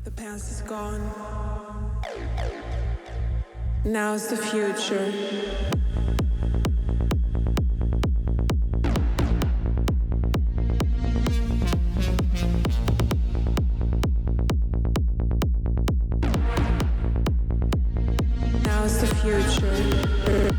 The past is gone. Now's the future. Now's the future.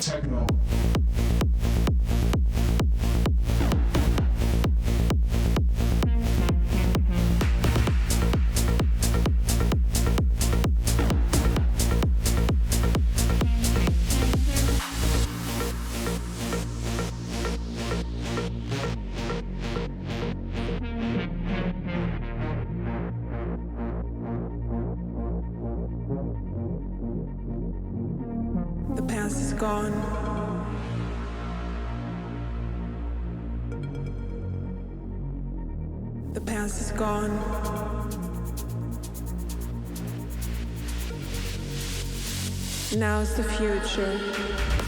Techno. The past is gone. The past is gone. Now's the future.